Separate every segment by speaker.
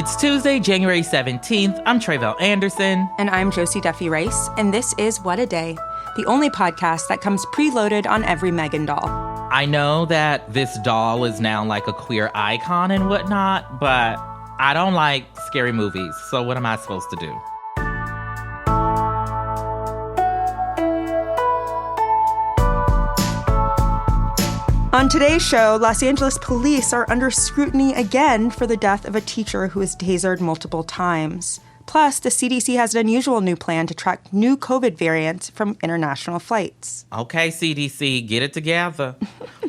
Speaker 1: It's Tuesday, January 17th. I'm Tre'vell Anderson.
Speaker 2: And I'm Josie Duffy Rice. And this is What a Day, the only podcast that comes preloaded on every Megan doll.
Speaker 1: I know that this doll is now like a queer icon and whatnot, but I don't like scary movies. So what am I supposed to do?
Speaker 2: On today's show, Los Angeles police are under scrutiny again for the death of a teacher who was tasered multiple times. Plus, the CDC has an unusual new plan to track new COVID variants from international flights.
Speaker 1: Okay, CDC, get it together.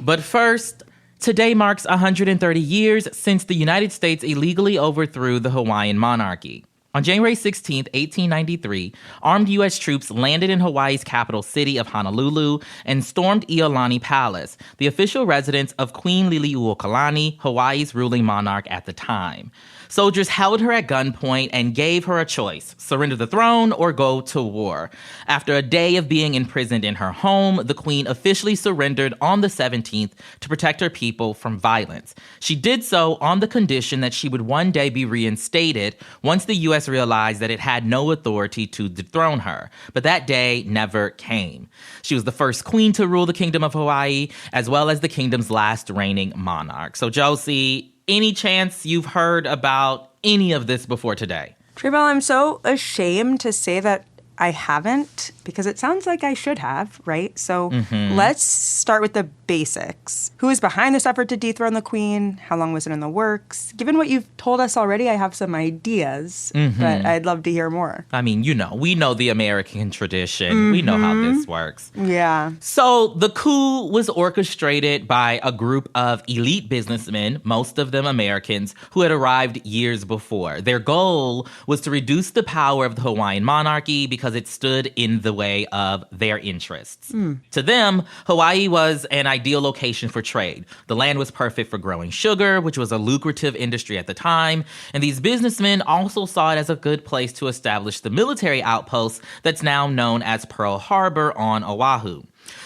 Speaker 1: But first, today marks 130 years since the United States illegally overthrew the Hawaiian monarchy. On January 16, 1893, armed U.S. troops landed in Hawaii's capital city of Honolulu and stormed Healani Palace, the official residence of Queen Liliuokalani, Hawaii's ruling monarch at the time. Soldiers held her at gunpoint and gave her a choice: surrender the throne or go to war. After a day of being imprisoned in her home, the queen officially surrendered on the 17th to protect her people from violence. She did so on the condition that she would one day be reinstated once the U.S. realized that it had no authority to dethrone her. But that day never came. She was the first queen to rule the Kingdom of Hawaii, as well as the kingdom's last reigning monarch. So, Josie, any chance you've heard about any of this before today?
Speaker 2: Tre'vell, I'm so ashamed to say that I haven't, because it sounds like I should have, right? So let's start with the basics. Who is behind this effort to dethrone the queen? How long was it in the works? Given what you've told us already, I have some ideas, but I'd love to hear more.
Speaker 1: I mean, we know the American tradition. We know how this works.
Speaker 2: Yeah.
Speaker 1: So the coup was orchestrated by a group of elite businessmen, most of them Americans, who had arrived years before. Their goal was to reduce the power of the Hawaiian monarchy because it stood in the way of their interests. To them, Hawaii was an ideal location for trade. The land was perfect for growing sugar, which was a lucrative industry at the time, and these businessmen also saw it as a good place to establish the military outpost that's now known as Pearl Harbor on Oahu.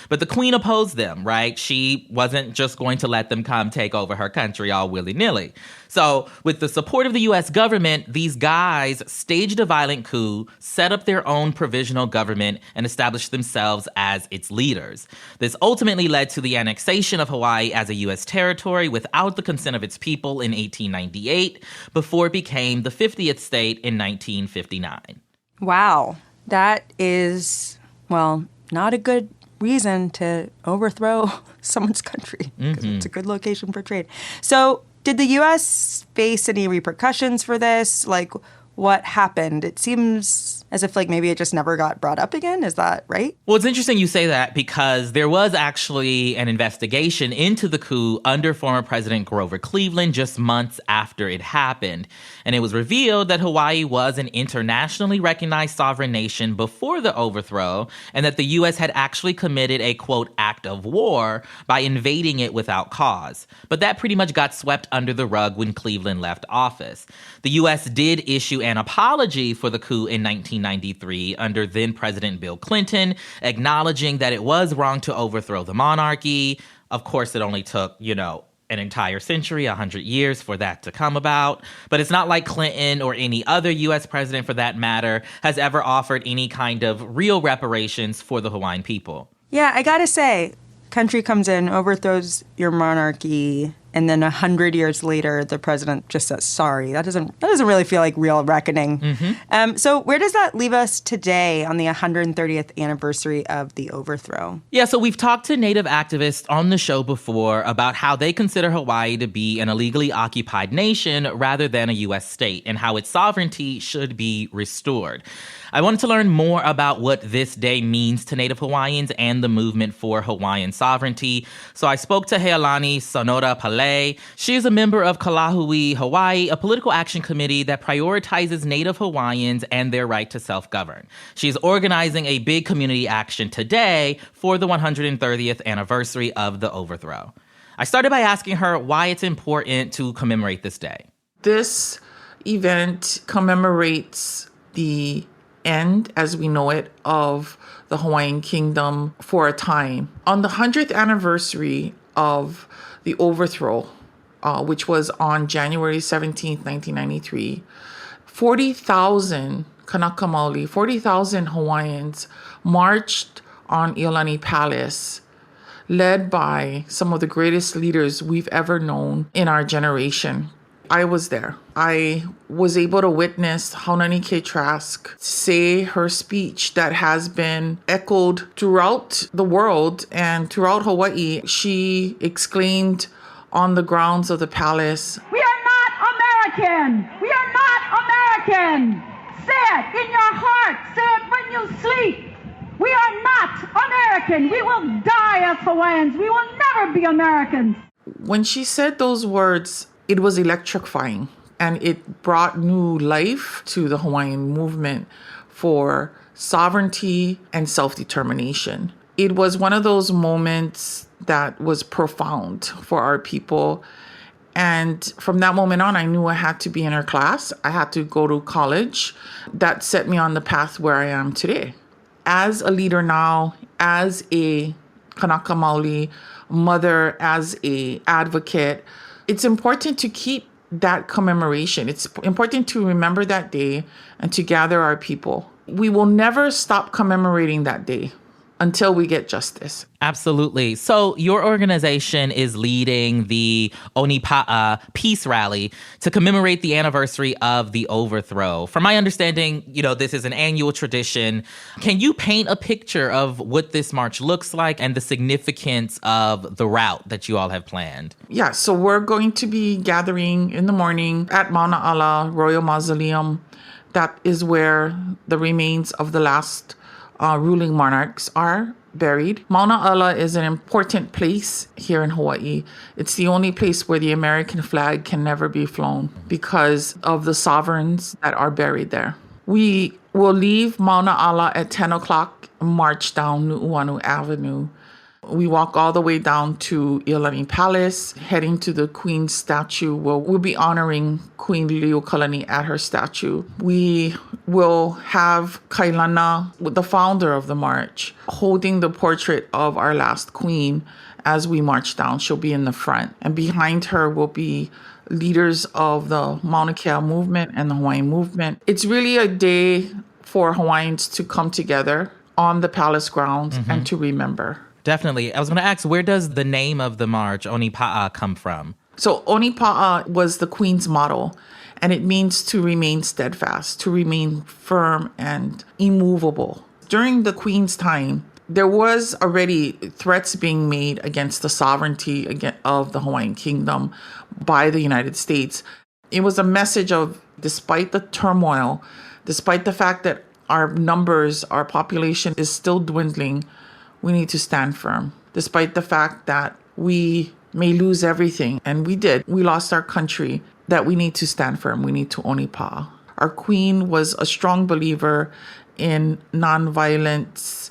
Speaker 1: But the queen opposed them, right? She wasn't just going to let them come take over her country all willy-nilly. So with the support of the U.S. government, these guys staged a violent coup, set up their own provisional government, and established themselves as its leaders. This ultimately led to the annexation of Hawaii as a U.S. territory without the consent of its people in 1898, before it became the 50th state in 1959.
Speaker 2: Wow. That is, well, not a good reason to overthrow someone's country, because it's a good location for trade. So did the U.S. face any repercussions for this? Like, what happened? It seems as if maybe it just never got brought up again. Is that right?
Speaker 1: Well, it's interesting you say that, because there was actually an investigation into the coup under former President Grover Cleveland just months after it happened. And it was revealed that Hawaii was an internationally recognized sovereign nation before the overthrow, and that the U.S. had actually committed a, quote, act of war by invading it without cause. But that pretty much got swept under the rug when Cleveland left office. The U.S. did issue an apology for the coup in 1993 under then-President Bill Clinton, acknowledging that it was wrong to overthrow the monarchy. Of course, it only took, an entire century, 100 years for that to come about. But it's not like Clinton or any other U.S. president, for that matter, has ever offered any kind of real reparations for the Hawaiian people.
Speaker 2: Yeah, I gotta say, country comes in, overthrows your monarchy, and then 100 years later, the president just says sorry. That doesn't really feel like real reckoning. So where does that leave us today on the 130th anniversary of the overthrow?
Speaker 1: Yeah, so we've talked to Native activists on the show before about how they consider Hawaii to be an illegally occupied nation rather than a U.S. state, and how its sovereignty should be restored. I wanted to learn more about what this day means to Native Hawaiians and the movement for Hawaiian sovereignty. So I spoke to Healani Sonoda-Pale. She is a member of Ka Lāhui Hawai'i, a political action committee that prioritizes Native Hawaiians and their right to self-govern. She's organizing a big community action today for the 130th anniversary of the overthrow. I started by asking her why it's important to commemorate this day.
Speaker 3: This event commemorates the end, as we know it, of the Hawaiian kingdom for a time. On the 100th anniversary of the overthrow, which was on January 17th, 1993, 40,000 Kanaka Maoli, 40,000 Hawaiians marched on Healani Palace, led by some of the greatest leaders we've ever known in our generation. I was there. I was able to witness Haunani K. Trask say her speech that has been echoed throughout the world and throughout Hawaii. She exclaimed on the grounds of the palace,
Speaker 4: "We are not American! We are not American! Say it in your heart! Say it when you sleep! We are not American! We will die as Hawaiians! We will never be Americans!"
Speaker 3: When she said those words, it was electrifying, and it brought new life to the Hawaiian movement for sovereignty and self-determination. It was one of those moments that was profound for our people. And from that moment on, I knew I had to be in her class. I had to go to college. That set me on the path where I am today. As a leader now, as a Kanaka Maoli mother, as a advocate, it's important to keep that commemoration. It's important to remember that day and to gather our people. We will never stop commemorating that day until we get justice.
Speaker 1: Absolutely. So your organization is leading the Onipa'a Peace Rally to commemorate the anniversary of the overthrow. From my understanding, this is an annual tradition. Can you paint a picture of what this march looks like and the significance of the route that you all have planned?
Speaker 3: Yeah, so we're going to be gathering in the morning at Mauna Ala Royal Mausoleum. That is where the remains of the last ruling monarchs are buried. Mauna Ala is an important place here in Hawaii. It's the only place where the American flag can never be flown because of the sovereigns that are buried there. We will leave Mauna Ala at 10 o'clock, march down Nu'uanu Avenue. We walk all the way down to Healani Palace, heading to the Queen's statue, where we'll be honoring Queen Liliuokalani at her statue. We will have Kailana, the founder of the march, holding the portrait of our last queen as we march down. She'll be in the front. And behind her will be leaders of the Mauna Kea movement and the Hawaiian movement. It's really a day for Hawaiians to come together on the palace grounds and to remember.
Speaker 1: Definitely. I was going to ask, where does the name of the march, Onipa'a, come from?
Speaker 3: So Onipa'a was the Queen's motto, and it means to remain steadfast, to remain firm and immovable. During the Queen's time, there was already threats being made against the sovereignty of the Hawaiian kingdom by the United States. It was a message of, despite the turmoil, despite the fact that our numbers, our population is still dwindling, we need to stand firm. Despite the fact that we may lose everything, and we did, we lost our country, that we need to stand firm. We need to Onipa'a. Our queen was a strong believer in nonviolence.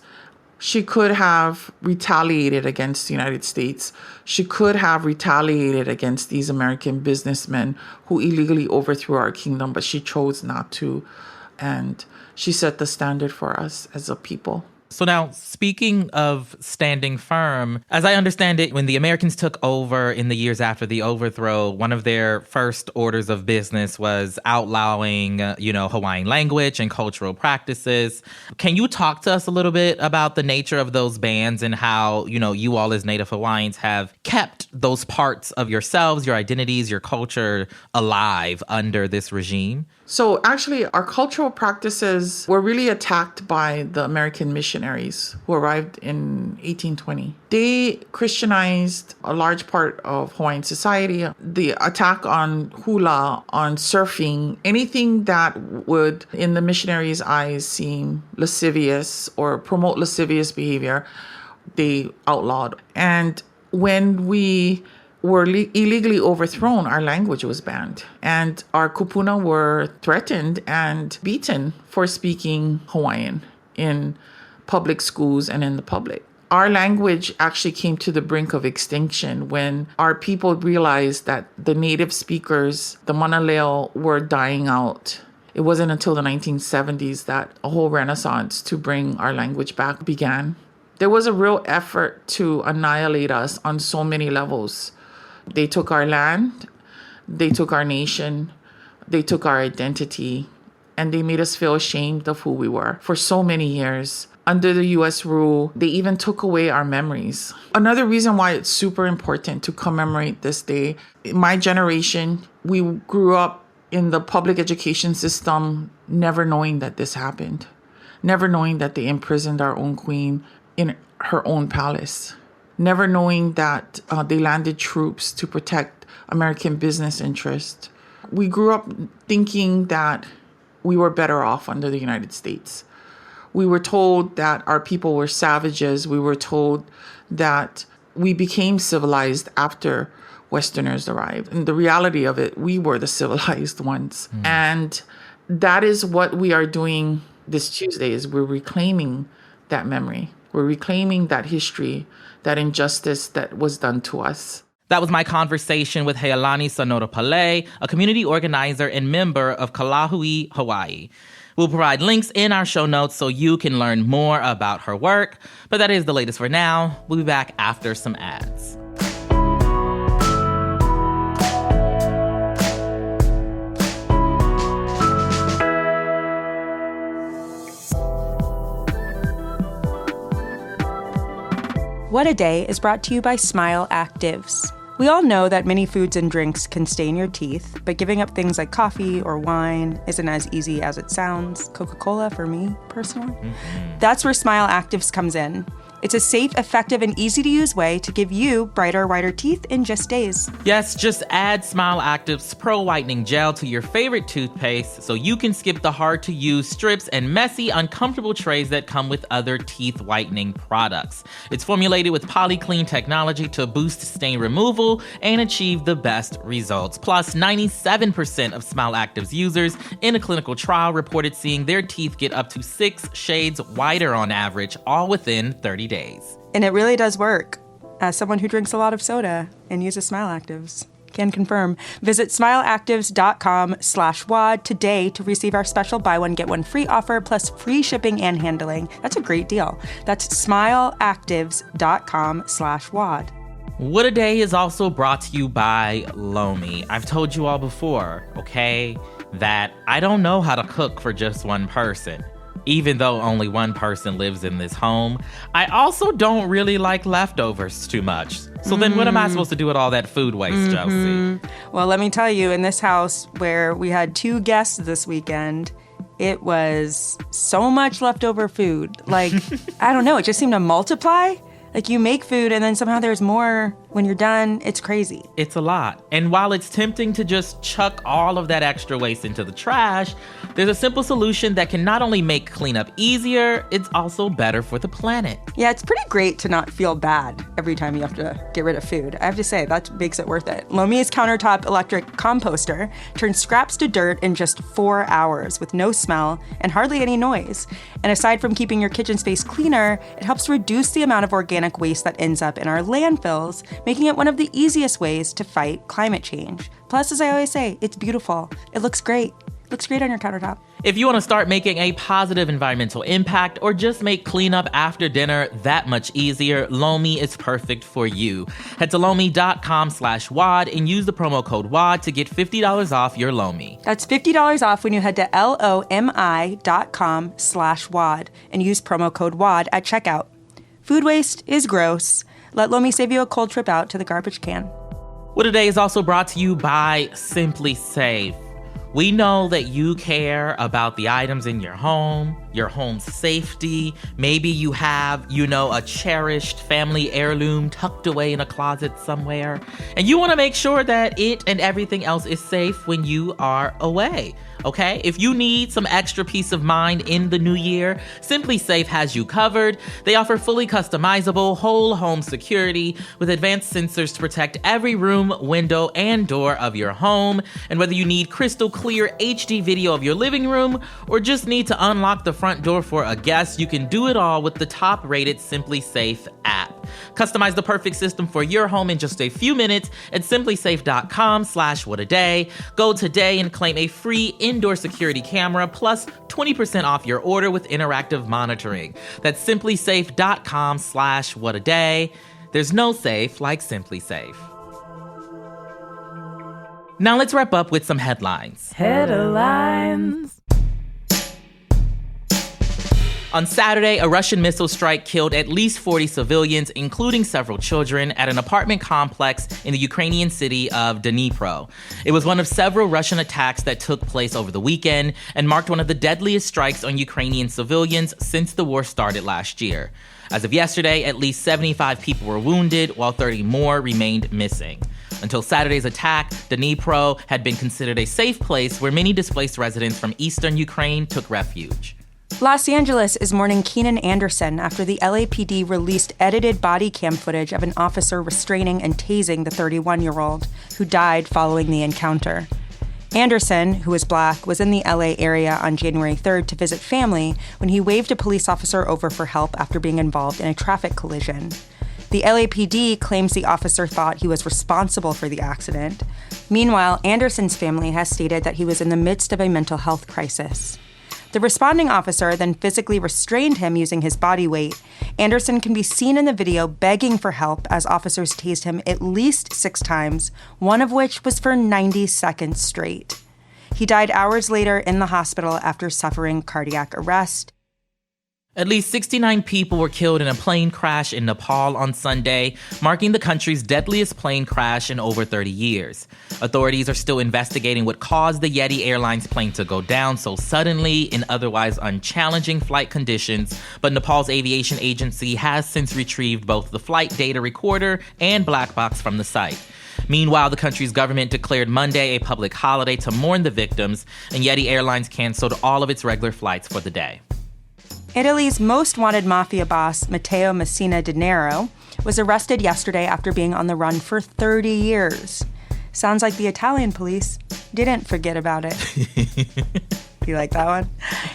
Speaker 3: She could have retaliated against the United States. She could have retaliated against these American businessmen who illegally overthrew our kingdom, but she chose not to. And she set the standard for us as a people.
Speaker 1: So now, speaking of standing firm, as I understand it, when the Americans took over in the years after the overthrow, one of their first orders of business was outlawing, Hawaiian language and cultural practices. Can you talk to us a little bit about the nature of those bans and how, you all as Native Hawaiians have kept those parts of yourselves, your identities, your culture alive under this regime?
Speaker 3: So actually, our cultural practices were really attacked by the American missionaries who arrived in 1820. They Christianized a large part of Hawaiian society. The attack on hula, on surfing, anything that would, in the missionaries' eyes, seem lascivious or promote lascivious behavior, they outlawed. And when we were illegally overthrown, our language was banned. And our kupuna were threatened and beaten for speaking Hawaiian in public schools and in the public. Our language actually came to the brink of extinction when our people realized that the native speakers, the Manaleo, were dying out. It wasn't until the 1970s that a whole renaissance to bring our language back began. There was a real effort to annihilate us on so many levels. They took our land, they took our nation, they took our identity, and they made us feel ashamed of who we were for so many years. Under the U.S. rule, they even took away our memories. Another reason why it's super important to commemorate this day, my generation, we grew up in the public education system never knowing that this happened, never knowing that they imprisoned our own queen in her own palace, never knowing that they landed troops to protect American business interests. We grew up thinking that we were better off under the United States. We were told that our people were savages. We were told that we became civilized after Westerners arrived. And the reality of it, we were the civilized ones. And that is what we are doing this Tuesday, is we're reclaiming that memory. We're reclaiming that history, that injustice that was done to us.
Speaker 1: That was my conversation with Healani Sonoda-Pale, a community organizer and member of Ka Lāhui Hawai'i. We'll provide links in our show notes so you can learn more about her work. But that is the latest for now. We'll be back after some ads.
Speaker 2: What a Day is brought to you by Smile Actives. We all know that many foods and drinks can stain your teeth, but giving up things like coffee or wine isn't as easy as it sounds. Coca-Cola for me, personally. That's where Smile Actives comes in. It's a safe, effective, and easy-to-use way to give you brighter, whiter teeth in just days.
Speaker 1: Yes, just add Smile Active's Pro Whitening Gel to your favorite toothpaste so you can skip the hard-to-use strips and messy, uncomfortable trays that come with other teeth whitening products. It's formulated with PolyClean technology to boost stain removal and achieve the best results. Plus, 97% of Smile Active's users in a clinical trial reported seeing their teeth get up to 6 shades whiter on average, all within 30 days.
Speaker 2: And it really does work. As someone who drinks a lot of soda and uses Smile Actives, can confirm. Visit smileactives.com/WAD today to receive our special buy one, get one free offer plus free shipping and handling. That's a great deal. That's smileactives.com/WAD.
Speaker 1: What a Day is also brought to you by Lomi. I've told you all before, okay, that I don't know how to cook for just one person. Even though only one person lives in this home, I also don't really like leftovers too much. So then what am I supposed to do with all that food waste, Josie?
Speaker 2: Well, let me tell you, in this house where we had 2 guests this weekend, it was so much leftover food. Like, I don't know, it just seemed to multiply. Like, you make food and then somehow there's more when you're done. It's crazy.
Speaker 1: It's a lot. And while it's tempting to just chuck all of that extra waste into the trash, there's a simple solution that can not only make cleanup easier, it's also better for the planet.
Speaker 2: Yeah, it's pretty great to not feel bad every time you have to get rid of food. I have to say, that makes it worth it. Lomi's countertop electric composter turns scraps to dirt in just 4 hours with no smell and hardly any noise. And aside from keeping your kitchen space cleaner, it helps reduce the amount of organic waste that ends up in our landfills, making it one of the easiest ways to fight climate change. Plus, as I always say, it's beautiful. It looks great. It looks great on your countertop.
Speaker 1: If you want to start making a positive environmental impact or just make cleanup after dinner that much easier, Lomi is perfect for you. Head to lomi.com/WAD and use the promo code WAD to get $50 off your Lomi.
Speaker 2: That's $50 off when you head to lomi.com/WAD and use promo code WAD at checkout. Food waste is gross. Let Lomi save you a cold trip out to the garbage can.
Speaker 1: What a Day is also brought to you by Simply Safe. We know that you care about the items in your home's safety. Maybe you have, a cherished family heirloom tucked away in a closet somewhere. And you want to make sure that it and everything else is safe when you are away. Okay? If you need some extra peace of mind in the new year, Simply Safe has you covered. They offer fully customizable whole home security with advanced sensors to protect every room, window, and door of your home. And whether you need crystal clear HD video of your living room or just need to unlock the front door for a guest, you can do it all with the top-rated Simply Safe app. Customize the perfect system for your home in just a few minutes at simplysafe.com/whataday. Go today and claim a free indoor security camera plus 20% off your order with interactive monitoring. That's simplysafe.com/whataday. There's no safe like Simply Safe. Now let's wrap up with some headlines.
Speaker 5: Headlines.
Speaker 1: On Saturday, a Russian missile strike killed at least 40 civilians, including several children, at an apartment complex in the Ukrainian city of Dnipro. It was one of several Russian attacks that took place over the weekend and marked one of the deadliest strikes on Ukrainian civilians since the war started last year. As of yesterday, at least 75 people were wounded, while 30 more remained missing. Until Saturday's attack, Dnipro had been considered a safe place where many displaced residents from eastern Ukraine took refuge.
Speaker 2: Los Angeles is mourning Keenan Anderson after the LAPD released edited body cam footage of an officer restraining and tasing the 31-year-old, who died following the encounter. Anderson, who is Black, was in the LA area on January 3rd to visit family when he waved a police officer over for help after being involved in a traffic collision. The LAPD claims the officer thought he was responsible for the accident. Meanwhile, Anderson's family has stated that he was in the midst of a mental health crisis. The responding officer then physically restrained him using his body weight. Anderson can be seen in the video begging for help as officers tased him at least 6 times, one of which was for 90 seconds straight. He died hours later in the hospital after suffering cardiac arrest.
Speaker 1: At least 69 people were killed in a plane crash in Nepal on Sunday, marking the country's deadliest plane crash in over 30 years. Authorities are still investigating what caused the Yeti Airlines plane to go down so suddenly in otherwise unchallenging flight conditions, but Nepal's aviation agency has since retrieved both the flight data recorder and black box from the site. Meanwhile, the country's government declared Monday a public holiday to mourn the victims, and Yeti Airlines canceled all of its regular flights for the day.
Speaker 2: Italy's most wanted mafia boss, Matteo Messina Denaro, was arrested yesterday after being on the run for 30 years. Sounds like the Italian police didn't forget about it. You like that one?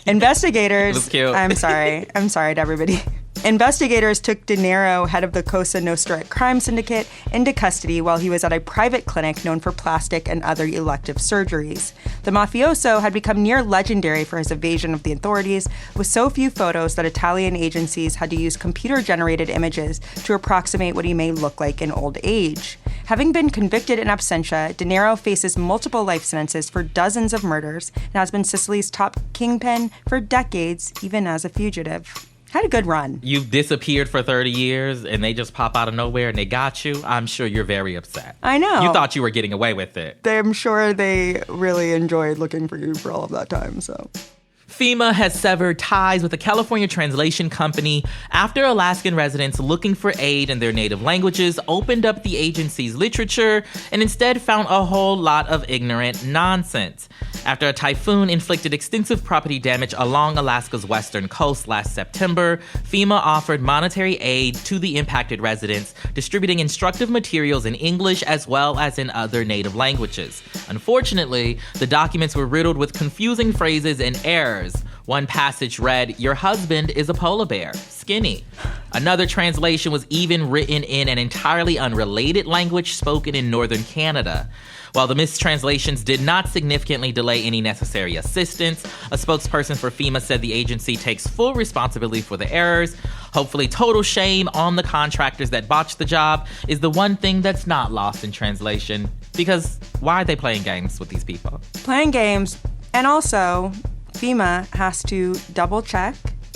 Speaker 2: Investigators...
Speaker 1: It was cute.
Speaker 2: I'm sorry to everybody. Investigators took Denaro, head of the Cosa Nostra crime syndicate, into custody while he was at a private clinic known for plastic and other elective surgeries. The mafioso had become near legendary for his evasion of the authorities, with so few photos that Italian agencies had to use computer-generated images to approximate what he may look like in old age. Having been convicted in absentia, Denaro faces multiple life sentences for dozens of murders and has been Sicily's top kingpin for decades, even as a fugitive. Had a good run.
Speaker 1: You've disappeared for 30 years and they just pop out of nowhere and they got you. I'm sure you're very upset.
Speaker 2: I know.
Speaker 1: You thought you were getting away with it.
Speaker 2: I'm sure they really enjoyed looking for you for all of that time, so...
Speaker 1: FEMA has severed ties with a California translation company after Alaskan residents looking for aid in their native languages opened up the agency's literature and instead found a whole lot of ignorant nonsense. After a typhoon inflicted extensive property damage along Alaska's western coast last September, FEMA offered monetary aid to the impacted residents, distributing instructive materials in English as well as in other native languages. Unfortunately, the documents were riddled with confusing phrases and errors. One passage read, "Your husband is a polar bear, skinny." Another translation was even written in an entirely unrelated language spoken in northern Canada. While the mistranslations did not significantly delay any necessary assistance, a spokesperson for FEMA said the agency takes full responsibility for the errors. Hopefully, total shame on the contractors that botched the job is the one thing that's not lost in translation. Because why are they playing games with these people?
Speaker 2: Playing games, and also... FEMA has to double check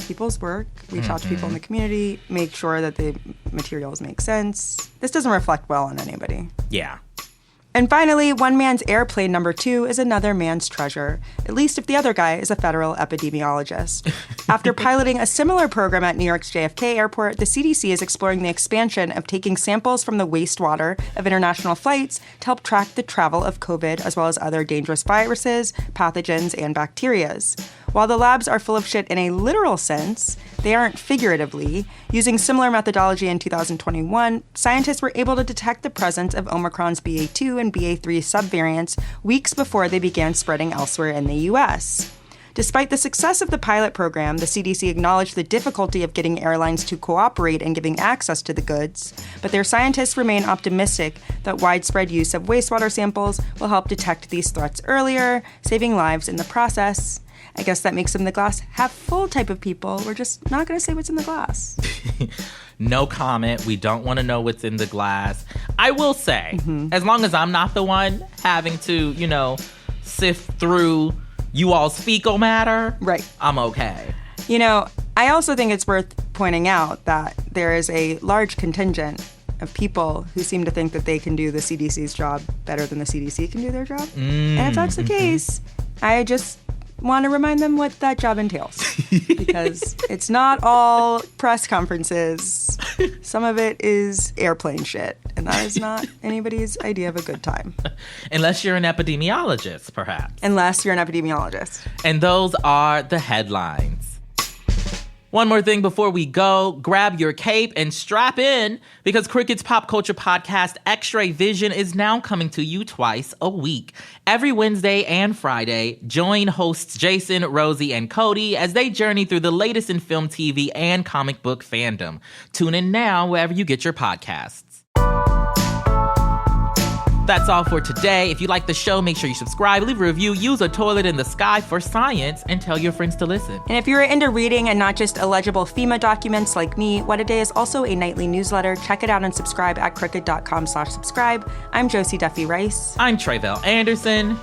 Speaker 2: people's work, reach out to people in the community, make sure that the materials make sense. This doesn't reflect well on anybody.
Speaker 1: Yeah.
Speaker 2: And finally, one man's airplane number 2 is another man's treasure, at least if the other guy is a federal epidemiologist. After piloting a similar program at New York's JFK Airport, the CDC is exploring the expansion of taking samples from the wastewater of international flights to help track the travel of COVID, as well as other dangerous viruses, pathogens, and bacterias. While the labs are full of shit in a literal sense, they aren't figuratively. Using similar methodology in 2021, scientists were able to detect the presence of Omicron's BA2 and BA3 subvariants weeks before they began spreading elsewhere in the U.S. Despite the success of the pilot program, the CDC acknowledged the difficulty of getting airlines to cooperate in giving access to the goods, but their scientists remain optimistic that widespread use of wastewater samples will help detect these threats earlier, saving lives in the process. I guess that makes them the glass half full type of people. We're just not going to say what's in the glass.
Speaker 1: No comment. We don't want to know what's in the glass. I will say, as long as I'm not the one having to, sift through you all's fecal matter,
Speaker 2: right,
Speaker 1: I'm okay.
Speaker 2: I also think it's worth pointing out that there is a large contingent of people who seem to think that they can do the CDC's job better than the CDC can do their job. And if that's the case, I just want to remind them what that job entails. Because it's not all press conferences. Some of it is airplane shit. And that is not anybody's idea of a good time.
Speaker 1: Unless you're an epidemiologist, perhaps.
Speaker 2: Unless you're an epidemiologist.
Speaker 1: And those are the headlines. One more thing before we go, grab your cape and strap in because Crooked's pop culture podcast X-Ray Vision is now coming to you twice a week. Every Wednesday and Friday, join hosts Jason, Rosie, and Cody as they journey through the latest in film, TV, and comic book fandom. Tune in now wherever you get your podcasts. That's all for today. If you like the show, make sure you subscribe, leave a review, use a toilet in the sky for science, and tell your friends to listen.
Speaker 2: And if you're into reading and not just illegible FEMA documents like me, What a Day is also a nightly newsletter. Check it out and subscribe at crooked.com/subscribe. I'm Josie Duffy Rice.
Speaker 1: I'm Tre'vell Anderson.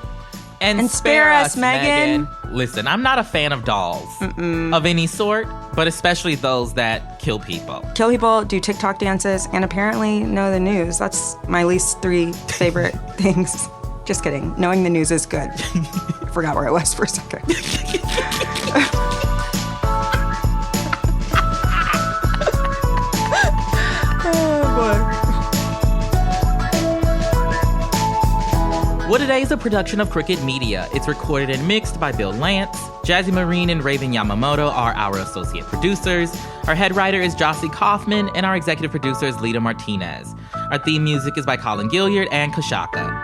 Speaker 2: And spare us, Megan.
Speaker 1: Listen, I'm not a fan of dolls of any sort, but especially those that kill people.
Speaker 2: Kill people, do TikTok dances, and apparently know the news. That's my least 3 favorite things. Just kidding. Knowing the news is good. I forgot where I was for a second. Oh, boy.
Speaker 1: What a Day is a production of Crooked Media. It's recorded and mixed by Bill Lance. Jazzy Marine and Raven Yamamoto are our associate producers. Our head writer is Jossie Kaufman, and our executive producer is Lita Martinez. Our theme music is by Colin Gilliard and Kashaka.